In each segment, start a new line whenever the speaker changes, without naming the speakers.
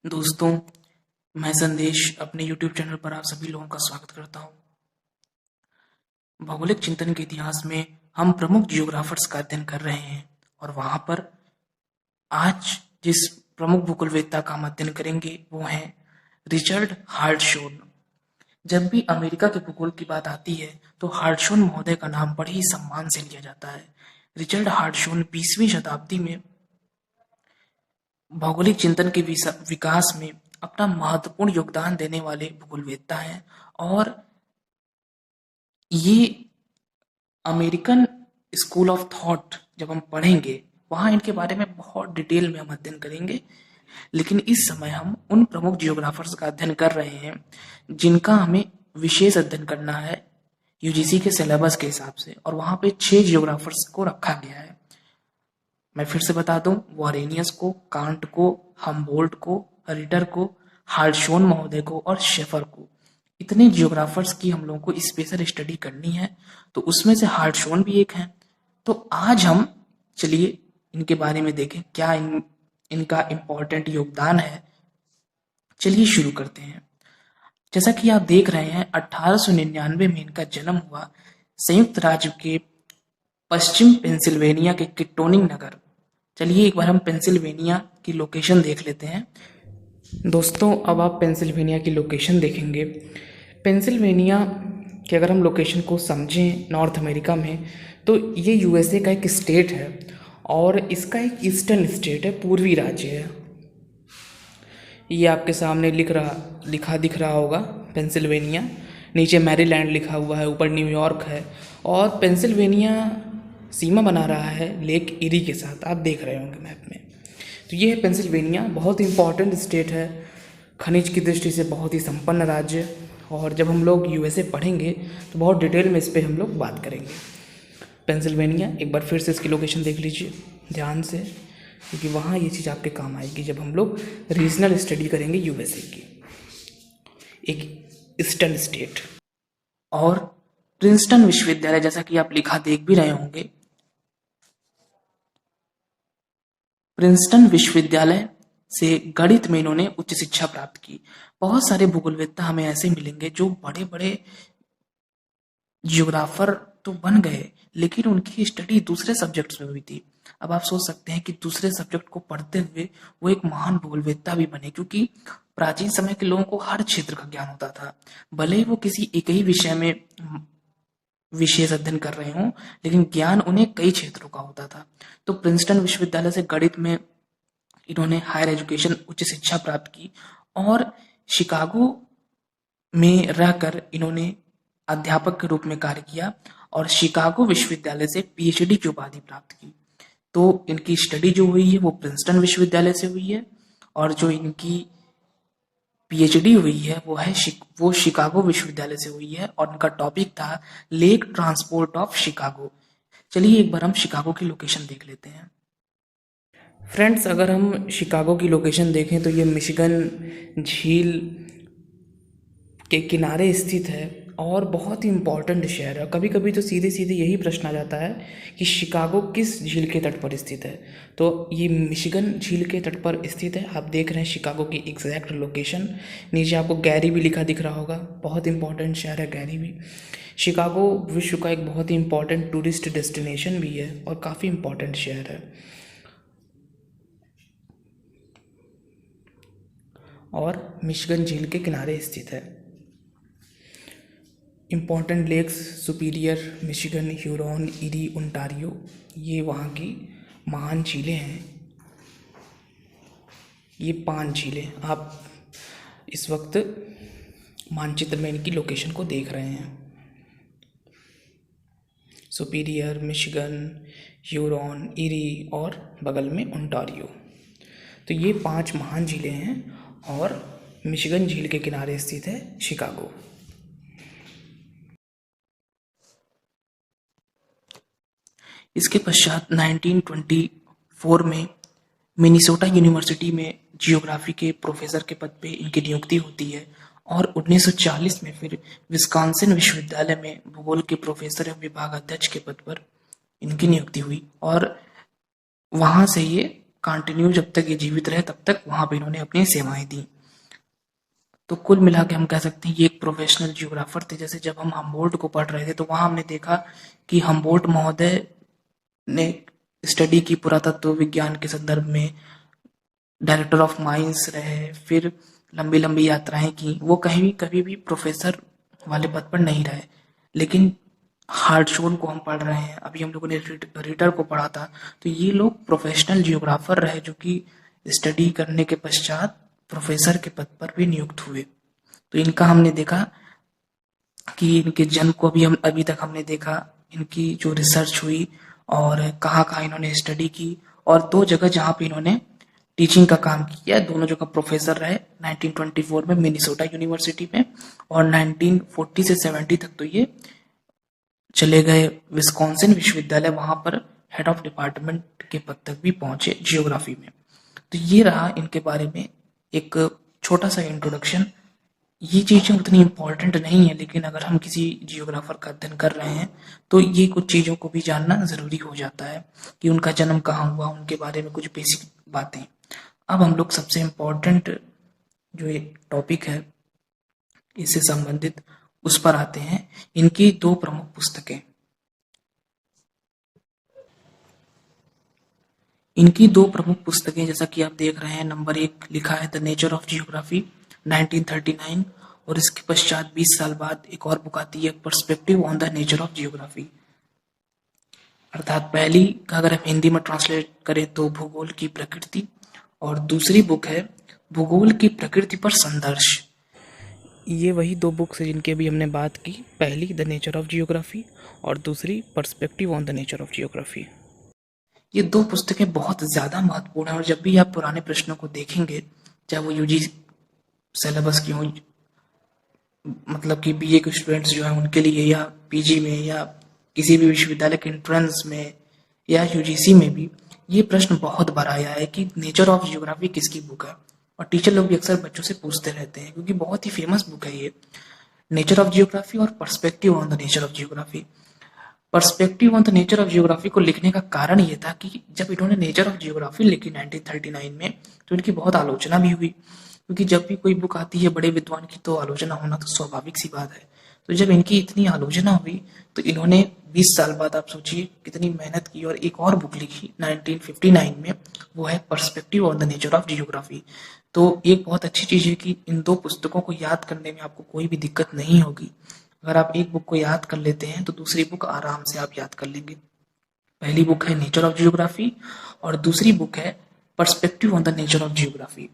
दोस्तों, मैं संदेश अपने YouTube चैनल पर आप सभी लोगों का स्वागत करता हूँ। भौगोलिक चिंतन के इतिहास में हम प्रमुख जियोग्राफर्स का अध्ययन कर रहे हैं और वहाँ पर आज जिस प्रमुख भूगोलवेत्ता का हम अध्ययन करेंगे वो है रिचर्ड हार्टशोन। जब भी अमेरिका के भूगोल की बात आती है तो हार्टशोन महोदय का नाम बड़े ही सम्मान से लिया जाता है। रिचर्ड हार्टशोन 20वीं शताब्दी में भौगोलिक चिंतन के विकास में अपना महत्वपूर्ण योगदान देने वाले भूगोलवेत्ता हैं और ये अमेरिकन स्कूल ऑफ थॉट जब हम पढ़ेंगे वहाँ इनके बारे में बहुत डिटेल में हम अध्ययन करेंगे। लेकिन इस समय हम उन प्रमुख जियोग्राफर्स का अध्ययन कर रहे हैं जिनका हमें विशेष अध्ययन करना है यूजीसी के सिलेबस के हिसाब से, और वहाँ पे 6 जियोग्राफर्स को रखा गया है। मैं फिर से बता दूं, वॉरेनियस को, कांट को, हम्बोल्ट को, रिटर को, हार्टशोन महोदय को और शेफर को, इतने जियोग्राफर्स की हम लोगों को स्पेशल स्टडी करनी है, तो उसमें से हार्टशोन भी एक हैं। तो आज हम चलिए इनके बारे में देखें क्या इनका इम्पोर्टेंट योगदान है। चलिए शुरू करते हैं। जैसा कि आप देख रहे हैं 1899 में इनका जन्म हुआ संयुक्त राज्य के पश्चिम पेंसिल्वेनिया के किट्टोनिंग नगर। चलिए एक बार हम पेंसिल्वेनिया की लोकेशन देख लेते हैं। दोस्तों, अब आप पेंसिल्वेनिया की लोकेशन देखेंगे। पेंसिल्वेनिया की अगर हम लोकेशन को समझें नॉर्थ अमेरिका में, तो ये यूएसए का एक स्टेट है और इसका एक ईस्टर्न स्टेट है, पूर्वी राज्य है। ये आपके सामने लिखा दिख रहा होगा पेंसिल्वेनिया, नीचे मैरीलैंड लिखा हुआ है, ऊपर न्यूयॉर्क है और पेंसिल्वेनिया सीमा बना रहा है लेक इरी के साथ, आप देख रहे होंगे मैप में। तो ये है पेंसिल्वेनिया, बहुत इंपॉर्टेंट स्टेट है, खनिज की दृष्टि से बहुत ही संपन्न राज्य। और जब हम लोग यूएसए पढ़ेंगे तो बहुत डिटेल में इस पर हम लोग बात करेंगे। पेंसिल्वेनिया, एक बार फिर से इसकी लोकेशन देख लीजिए ध्यान से, क्योंकि वहाँ ये चीज़ आपके काम आएगी जब हम लोग रीजनल स्टडी करेंगे यूएसए की, एक ईस्टर्न स्टेट। और प्रिंसटन विश्वविद्यालय, जैसा कि आप लिखा देख भी रहे होंगे, प्रिंसटन विश्वविद्यालय से गणित में इन्होंने उच्च शिक्षा प्राप्त की। बहुत सारे भूगोलवेत्ता हमें ऐसे मिलेंगे जो बड़े बड़े जियोग्राफर तो बन गए लेकिन उनकी स्टडी दूसरे सब्जेक्ट्स में हुई थी। अब आप सोच सकते हैं कि दूसरे सब्जेक्ट को पढ़ते हुए वो एक महान भूगोलवेत्ता भी बने, क्योंकि प्राचीन समय के लोगों को हर क्षेत्र का ज्ञान होता था। भले ही वो किसी एक ही विषय में विशेष अध्ययन कर रहे हों, लेकिन ज्ञान उन्हें कई क्षेत्रों का होता था। तो प्रिंसटन विश्वविद्यालय से गणित में इन्होंने हायर एजुकेशन, उच्च शिक्षा प्राप्त की और शिकागो में रहकर इन्होंने अध्यापक के रूप में कार्य किया और शिकागो विश्वविद्यालय से पीएचडी की उपाधि प्राप्त की। तो इनकी स्टडी जो हुई है वो प्रिंसटन विश्वविद्यालय से हुई है और जो इनकी पीएचडी हुई है वो शिकागो विश्वविद्यालय से हुई है और उनका टॉपिक था लेक ट्रांसपोर्ट ऑफ शिकागो। चलिए एक बार हम शिकागो की लोकेशन देख लेते हैं। फ्रेंड्स, अगर हम शिकागो की लोकेशन देखें तो ये मिशिगन झील के किनारे स्थित है और बहुत ही इम्पॉर्टेंट शहर है। कभी कभी तो सीधे सीधे यही प्रश्न आ जाता है कि शिकागो किस झील के तट पर स्थित है, तो ये मिशिगन झील के तट पर स्थित है। आप देख रहे हैं शिकागो की एग्जैक्ट लोकेशन, नीचे आपको गैरी भी लिखा दिख रहा होगा, बहुत इंपॉर्टेंट शहर है गैरी भी। शिकागो विश्व का एक बहुत ही इंपॉर्टेंट टूरिस्ट डेस्टिनेशन भी है और काफ़ी इंपॉर्टेंट शहर है और मिशिगन झील के किनारे स्थित है। Important lakes Superior, Michigan, Huron, Erie, Ontario, ये वहाँ की महान झीलें हैं। ये 5 झीलें आप इस वक्त मानचित्र में इनकी लोकेशन को देख रहे हैं। सुपीरियर, मिशिगन, ह्यूरॉन, इरी और बगल में ओंटारियो। तो ये 5 महान झीलें हैं और मिशिगन झील के किनारे स्थित है शिकागो। इसके पश्चात 1924 में मिनीसोटा यूनिवर्सिटी में जियोग्राफी के प्रोफेसर के पद पे इनकी नियुक्ति होती है और 1940 में फिर विस्कॉन्सिन विश्वविद्यालय में भूगोल के प्रोफेसर एवं विभाग अध्यक्ष के पद पर इनकी नियुक्ति हुई और वहाँ से ये कंटिन्यू, जब तक ये जीवित रहे तब तक वहां पे इन्होंने अपनी सेवाएं दी। तो कुल मिला के हम कह सकते हैं ये एक प्रोफेशनल जियोग्राफर थे। जैसे जब हम हम्बोल्ट को पढ़ रहे थे तो वहां हमने देखा कि हम्बोल्ट महोदय ने स्टडी की पुरातत्व विज्ञान के संदर्भ में, डायरेक्टर ऑफ माइंस रहे, फिर लंबी लंबी यात्राएं की। वो कहीं कभी भी प्रोफेसर वाले पद पर नहीं रहे। लेकिन हार्टशोन को हम पढ़ रहे हैं, अभी हम लोगों ने रीडर को पढ़ा था, तो ये लोग प्रोफेशनल जियोग्राफर रहे जो कि स्टडी करने के पश्चात प्रोफेसर के पद पर भी नियुक्त हुए। तो इनका हमने देखा कि इनके जन्म को भी हम अभी तक हमने देखा, इनकी जो रिसर्च हुई और कहाँ कहाँ इन्होंने स्टडी की, और 2 जगह जहाँ पे इन्होंने टीचिंग का काम किया, दोनों जगह प्रोफेसर रहे। 1924 में मिनीसोटा यूनिवर्सिटी में, और 1940 से 70 तक तो ये चले गए विस्कॉन्सिन विश्वविद्यालय, वहां पर हेड ऑफ डिपार्टमेंट के पद तक भी पहुंचे जियोग्राफी में। तो ये रहा इनके बारे में एक छोटा सा इंट्रोडक्शन। ये चीजें उतनी इम्पोर्टेंट नहीं है, लेकिन अगर हम किसी जियोग्राफर का अध्ययन कर रहे हैं तो ये कुछ चीजों को भी जानना जरूरी हो जाता है कि उनका जन्म कहाँ हुआ, उनके बारे में कुछ बेसिक बातें। अब हम लोग सबसे इम्पोर्टेंट जो एक टॉपिक है इससे संबंधित उस पर आते हैं। इनकी 2 प्रमुख पुस्तकें, जैसा कि आप देख रहे हैं, नंबर 1 लिखा है द नेचर ऑफ जियोग्राफी 1939, और इसके पश्चात 20 साल बाद एक और बुक आती है perspective on the nature of geography. अर्थात पहली का अगर हम हिंदी में ट्रांसलेट करें तो भूगोल की प्रकृति, और दूसरी बुक है भूगोल की प्रकृति पर संदर्श। ये वही 2 बुक्स हैं जिनकी अभी हमने बात की, पहली द नेचर ऑफ जियोग्राफी और दूसरी perspective on the nature of geography. ये 2 पुस्तकें बहुत ज़्यादा महत्वपूर्ण हैं, और जब भी आप पुराने प्रश्नों को देखेंगे, चाहे वो यूजी सिलेबस की हो, मतलब कि बीए के स्टूडेंट्स जो हैं उनके लिए, या पीजी में, या किसी भी विश्वविद्यालय के एंट्रेंस में, या यूजीसी में भी, ये प्रश्न बहुत बार आया है कि नेचर ऑफ जियोग्राफी किसकी बुक है। और टीचर लोग भी अक्सर बच्चों से पूछते रहते हैं, क्योंकि बहुत ही फेमस बुक है ये, नेचर ऑफ जियोग्राफी और perspective on the nature of geography. Perspective on the nature of geography को लिखने का कारण ये था कि जब इन्होंने नेचर ऑफ जियोग्राफी लिखी 1939 में, तो इनकी बहुत आलोचना भी हुई, क्योंकि जब भी कोई बुक आती है बड़े विद्वान की तो आलोचना होना तो स्वाभाविक सी बात है। तो जब इनकी इतनी आलोचना हुई तो इन्होंने 20 साल बाद, आप सोचिए कितनी मेहनत की, और एक और बुक लिखी 1959 में, वो है perspective on the nature of geography. तो एक बहुत अच्छी चीज है कि इन 2 पुस्तकों को याद करने में आपको कोई भी दिक्कत नहीं होगी। अगर आप एक बुक को याद कर लेते हैं तो दूसरी बुक आराम से आप याद कर लेंगे। पहली बुक है नेचर ऑफ जियोग्राफी और दूसरी बुक है perspective on the nature of geography.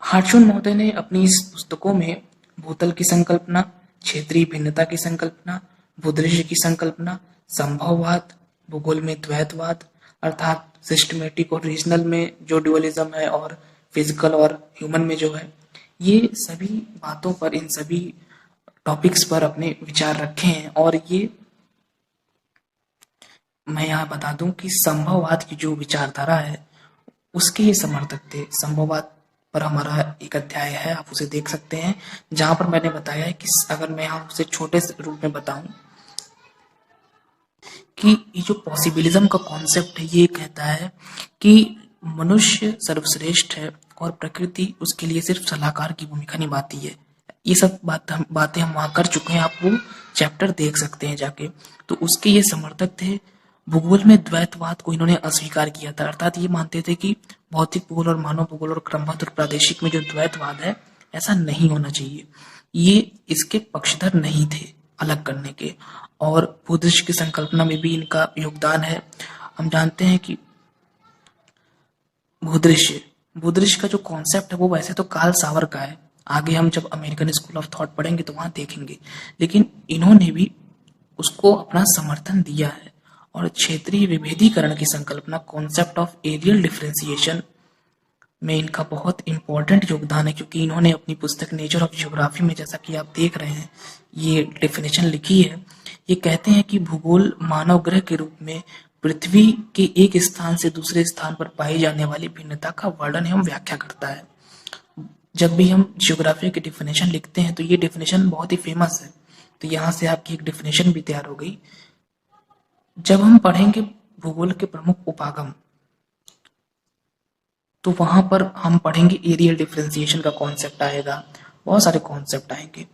Hartshorne महोदय ने अपनी इस पुस्तकों में भूतल की संकल्पना, क्षेत्रीय भिन्नता की संकल्पना, भूदृश्य की संकल्पना, संभववाद, भूगोल में द्वैतवाद अर्थात सिस्टमेटिक और रीजनल में जो ड्यूअलिज्म है, और फिजिकल और ह्यूमन में जो है, ये सभी बातों पर, इन सभी टॉपिक्स पर अपने विचार रखे हैं। और ये मैं यहाँ बता दूं कि संभववाद की जो विचारधारा है उसके ये समर्थक थे। संभववाद पर हमारा एक अध्याय है, आप उसे देख सकते हैं, जहां पर मैंने बताया है कि अगर मैं यहाँ उसे छोटे रूप में बताऊं कि ये जो पॉसिबिलिज्म का कॉन्सेप्ट है ये कहता है कि मनुष्य सर्वश्रेष्ठ है और प्रकृति उसके लिए सिर्फ सलाहकार की भूमिका निभाती है। ये सब बातें हम वहां कर चुके हैं, आप वो चैप्टर देख सकते हैं जाके। तो उसके ये समर्थक थे। भूगोल में द्वैतवाद को इन्होंने अस्वीकार किया था, अर्थात ये मानते थे कि भौतिक भूगोल और मानव भूगोल और क्रमबद्ध और प्रादेशिक में जो द्वैतवाद है ऐसा नहीं होना चाहिए। ये इसके पक्षधर नहीं थे अलग करने के। और भूदृश्य की संकल्पना में भी इनका योगदान है। हम जानते हैं कि भूदृश्य का जो कॉन्सेप्ट है वो वैसे तो कार्ल सावर का है, आगे हम जब अमेरिकन स्कूल ऑफ थॉट पढ़ेंगे तो वहां देखेंगे, लेकिन इन्होंने भी उसको अपना समर्थन दिया है। और क्षेत्रीय विभेदीकरण की संकल्पना, कॉन्सेप्ट ऑफ एरियल डिफरेंशिएशन में इनका बहुत इंपॉर्टेंट योगदान है, क्योंकि इन्होंने अपनी पुस्तक नेचर ऑफ जियोग्राफी में, जैसा कि आप देख रहे हैं, ये डेफिनेशन लिखी है। ये कहते हैं कि भूगोल मानव ग्रह के रूप में पृथ्वी के एक स्थान से दूसरे स्थान पर पाई जाने वाली भिन्नता का वर्णन एवं व्याख्या करता है। जब भी हम जियोग्राफी की डेफिनेशन लिखते हैं तो ये डेफिनेशन बहुत ही फेमस है। तो यहाँ से आपकी एक डेफिनेशन भी तैयार हो गई। जब हम पढ़ेंगे भूगोल के प्रमुख उपागम, तो वहां पर हम पढ़ेंगे एरियल डिफरेंशिएशन का कॉन्सेप्ट आएगा, बहुत सारे कॉन्सेप्ट आएंगे।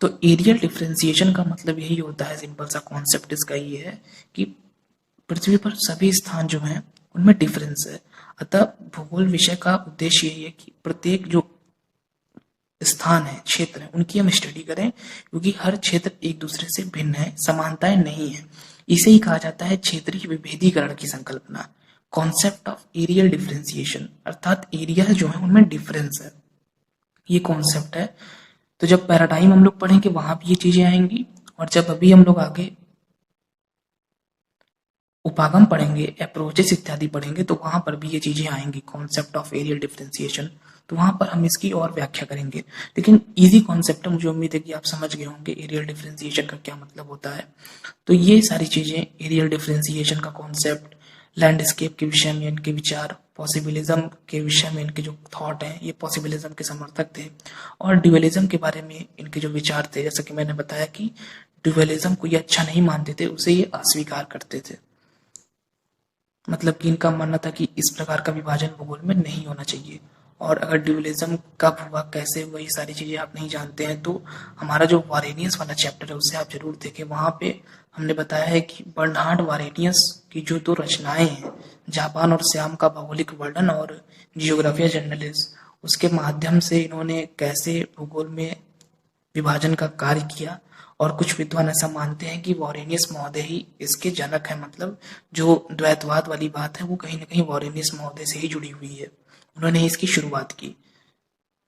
तो एरियल डिफरेंशिएशन का मतलब यही होता है, सिंपल सा कॉन्सेप्ट इसका ये है कि पृथ्वी पर सभी स्थान जो हैं उनमें डिफरेंस है। अतः भूगोल विषय का उद्देश्य यही है कि प्रत्येक जो स्थान है, क्षेत्र है, उनकी हम स्टडी करें, क्योंकि हर क्षेत्र एक दूसरे से भिन्न है, समानताएं नहीं है। इसे ही कहा जाता है क्षेत्रीय विभेदीकरण की संकल्पना, कॉन्सेप्ट ऑफ एरियल डिफरेंशिएशन, अर्थात एरिया जो है उनमें डिफरेंस है, ये कॉन्सेप्ट है। तो जब पैराडाइम हम लोग पढ़ेंगे वहां भी ये चीजें आएंगी, और जब अभी हम लोग आगे उपागम पढ़ेंगे, अप्रोचेस इत्यादि पढ़ेंगे, तो वहां पर भी ये चीजें आएंगी, कॉन्सेप्ट ऑफ एरियल डिफरेंशिएशन। तो वहां पर हम इसकी और व्याख्या करेंगे। लेकिन इजी कॉन्सेप्ट है, मुझे उम्मीद है कि आप समझ गए होंगे एरियल डिफरेंशिएशन का क्या मतलब होता है। तो ये सारी चीजें एरियल डिफरेंशिएशन का कॉन्सेप्ट, लैंडस्केप के विषय में इनके विचार, पॉसिबिलिज्म के विषय में इनके जो थॉट हैं, ये पॉसिबिलिज्म के समर्थक थे, और ड्यूअलिज्म के बारे में इनके जो विचार थे, जैसा कि मैंने बताया कि ड्यूअलिज्म को ये अच्छा नहीं मानते थे, उसे ये अस्वीकार करते थे। मतलब कि इनका मानना था कि इस प्रकार का विभाजन भूगोल में नहीं होना चाहिए। और अगर ड्यूअलिज्म कब हुआ, कैसे हुआ, ये सारी चीजें आप नहीं जानते हैं, तो हमारा जो वारेनियस वाला चैप्टर है उसे आप जरूर देखें। वहां पे हमने बताया है कि बर्नहार्ड वारेनियस की जो दो रचनाएं हैं, जापान और श्याम का भौगोलिक वर्णन और जियोग्राफिया जर्नलिस, उसके माध्यम से इन्होंने कैसे भूगोल में विभाजन का कार्य किया। और कुछ विद्वान ऐसा मानते हैं कि वॉरेनियस महोदय ही इसके जनक है, मतलब जो द्वैतवाद वाली बात है वो कहीं ना कहीं वॉरेनियस महोदय से ही जुड़ी हुई है, उन्होंने इसकी शुरुआत की।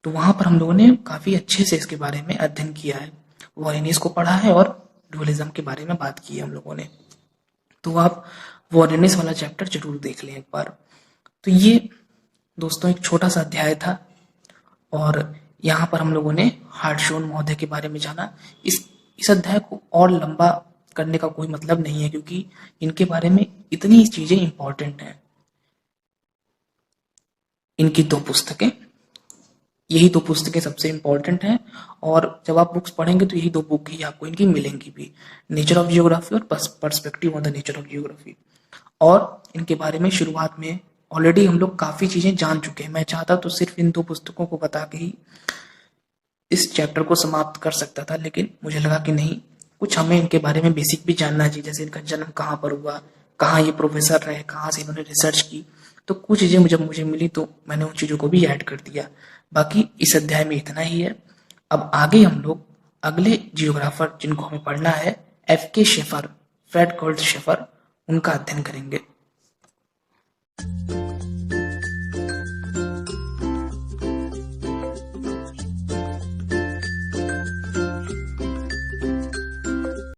तो वहां पर हम लोगों ने काफी अच्छे से इसके बारे में अध्ययन किया है, वॉरेनियस को पढ़ा है और ड्यूअलिज्म के बारे में बात की है हम लोगों ने। तो आप वॉरेनियस वाला चैप्टर जरूर देख लें एक बार। तो ये दोस्तों एक छोटा सा अध्याय था, और यहाँ पर हम लोगों ने हार्टशोन महोदय के बारे में जाना। इस अध्याय को और लंबा करने का कोई मतलब नहीं है, क्योंकि इनके बारे में इतनी चीजें इंपॉर्टेंट हैं। इनकी दो पुस्तकें, यही दो पुस्तकें सबसे इंपॉर्टेंट हैं, और जब आप बुक्स पढ़ेंगे तो यही दो बुक ही आपको इनकी मिलेंगी भी, नेचर ऑफ जियोग्राफी और perspective on the nature of geography. और इनके बारे में शुरुआत में ऑलरेडी हम लोग काफी चीजें जान चुके हैं। मैं चाहता तो सिर्फ इन दो पुस्तकों को बता के ही इस चैप्टर को समाप्त कर सकता था, लेकिन मुझे लगा कि नहीं, कुछ हमें इनके बारे में बेसिक भी जानना चाहिए, जैसे इनका जन्म कहाँ पर हुआ, कहाँ ये प्रोफेसर रहे, कहाँ से इन्होंने रिसर्च की। तो कुछ चीजें जब मुझे मिली तो मैंने उन चीजों को भी ऐड कर दिया। बाकी इस अध्याय में इतना ही है। अब आगे हम लोग अगले जियोग्राफर जिनको हमें पढ़ना है, F.K. Schafer, Fred Kurt Schafer, उनका अध्ययन करेंगे।